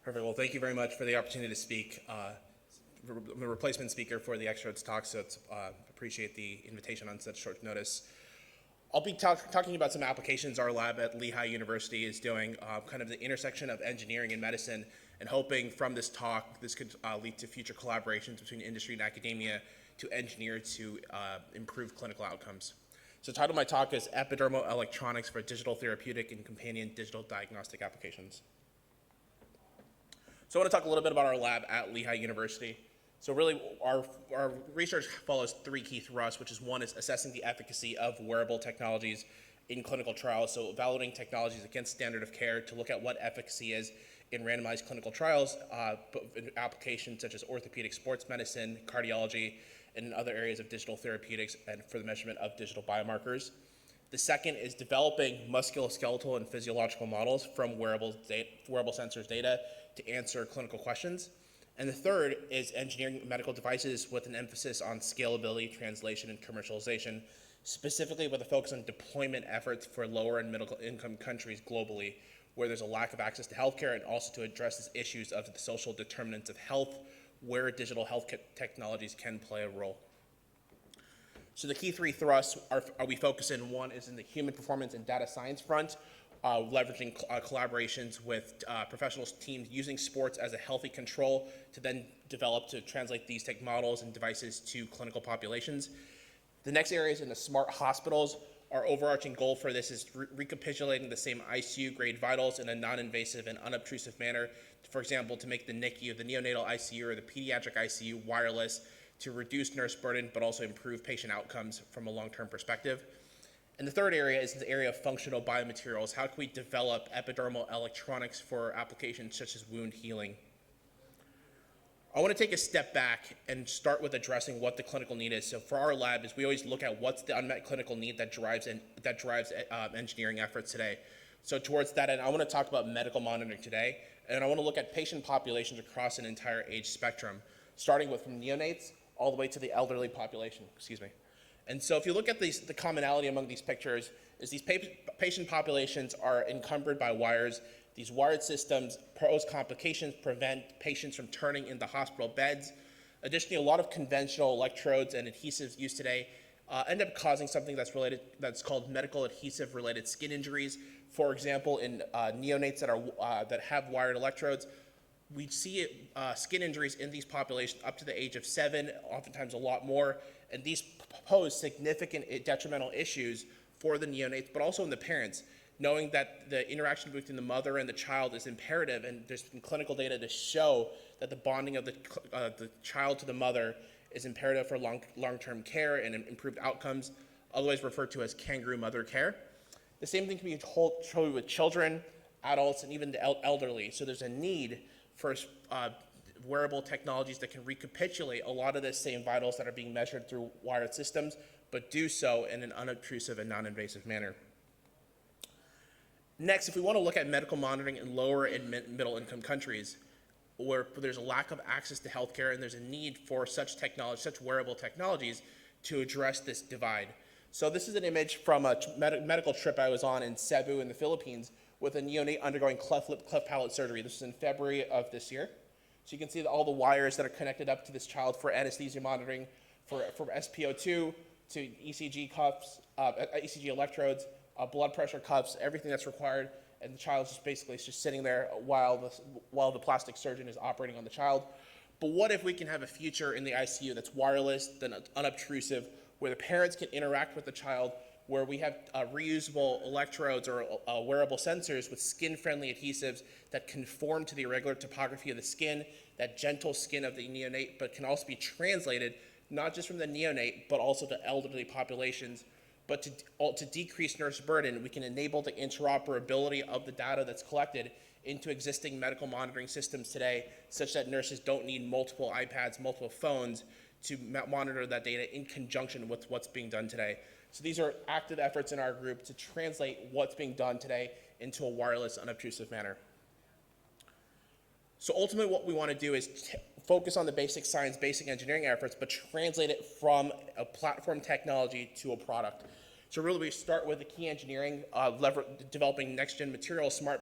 Perfect. Well, thank you very much for the opportunity to speak. I'm a replacement speaker for the Extrodes talk, so appreciate the invitation on such short notice. I'll be talking about some applications our lab at Lehigh University is doing, kind of the intersection of engineering and medicine, and hoping from this talk this could lead to future collaborations between industry and academia to engineer to improve clinical outcomes. So the title of my talk is Epidermal Electronics for Digital Therapeutic and Companion Digital Diagnostic Applications. So I want to talk a little bit about our lab at Lehigh University. So really, our research follows three key thrusts, which is one is assessing the efficacy of wearable technologies in clinical trials, so evaluating technologies against standard of care to look at what efficacy is in randomized clinical trials, in applications such as orthopedic sports medicine, cardiology, and in other areas of digital therapeutics and for the measurement of digital biomarkers. The second is developing musculoskeletal and physiological models from wearable sensors data to answer clinical questions. And the third is engineering medical devices with an emphasis on scalability, translation, and commercialization, specifically with a focus on deployment efforts for lower and middle income countries globally, where there's a lack of access to healthcare, and also to address these issues of the social determinants of health, where digital health technologies can play a role. So the key three thrusts are we focus in. One is in the human performance and data science front, leveraging collaborations with professional teams using sports as a healthy control to then develop to translate these tech models and devices to clinical populations. The next area is in the smart hospitals. Our overarching goal for this is recapitulating the same ICU grade vitals in a non-invasive and unobtrusive manner. For example, to make the NICU, the neonatal ICU, or the pediatric ICU wireless to reduce nurse burden, but also improve patient outcomes from a long-term perspective. And the third area is the area of functional biomaterials. How can we develop epidermal electronics for applications such as wound healing? I want to take a step back and start with addressing what the clinical need is. So for our lab, we always look at what's the unmet clinical need that drives engineering efforts today. So towards that end, I want to talk about medical monitoring today, and I want to look at patient populations across an entire age spectrum, starting with from neonates all the way to the elderly population. And so if you look at the commonality among these pictures is these patient populations are encumbered by wires. These wired systems pose complications, prevent patients from turning into hospital beds. Additionally, a lot of conventional electrodes and adhesives used today end up causing something that's called medical adhesive related skin injuries. For example, in neonates that have wired electrodes, we see skin injuries in these populations up to the age of 7, oftentimes a lot more, and these pose significant detrimental issues for the neonates, but also in the parents, knowing that the interaction between the mother and the child is imperative, and there's been clinical data to show that the bonding of the child to the mother is imperative for long-term care and improved outcomes, otherwise referred to as kangaroo mother care. The same thing can be true with children, adults, and even the elderly. So there's a need for wearable technologies that can recapitulate a lot of the same vitals that are being measured through wired systems, but do so in an unobtrusive and non-invasive manner. Next, if we want to look at medical monitoring in lower and middle income countries, where there's a lack of access to healthcare and there's a need for such wearable technologies to address this divide. So this is an image from a medical trip I was on in Cebu in the Philippines with a neonate undergoing cleft lip, cleft palate surgery. This was in February of this year. So you can see all the wires that are connected up to this child for anesthesia monitoring, from SpO2 to ECG cuffs, ECG electrodes, blood pressure cuffs, everything that's required, and the child is just sitting there while the plastic surgeon is operating on the child. But what if we can have a future in the ICU that's wireless, then unobtrusive, where the parents can interact with the child, where we have reusable electrodes or wearable sensors with skin-friendly adhesives that conform to the irregular topography of the skin, that gentle skin of the neonate, but can also be translated not just from the neonate, but also to elderly populations. But to decrease nurse burden, we can enable the interoperability of the data that's collected into existing medical monitoring systems today, such that nurses don't need multiple iPads, multiple phones to monitor that data in conjunction with what's being done today. So these are active efforts in our group to translate what's being done today into a wireless, unobtrusive manner. So ultimately what we want to do is focus on the basic science, basic engineering efforts, but translate it from a platform technology to a product. So really we start with the key engineering, developing next-gen materials, smart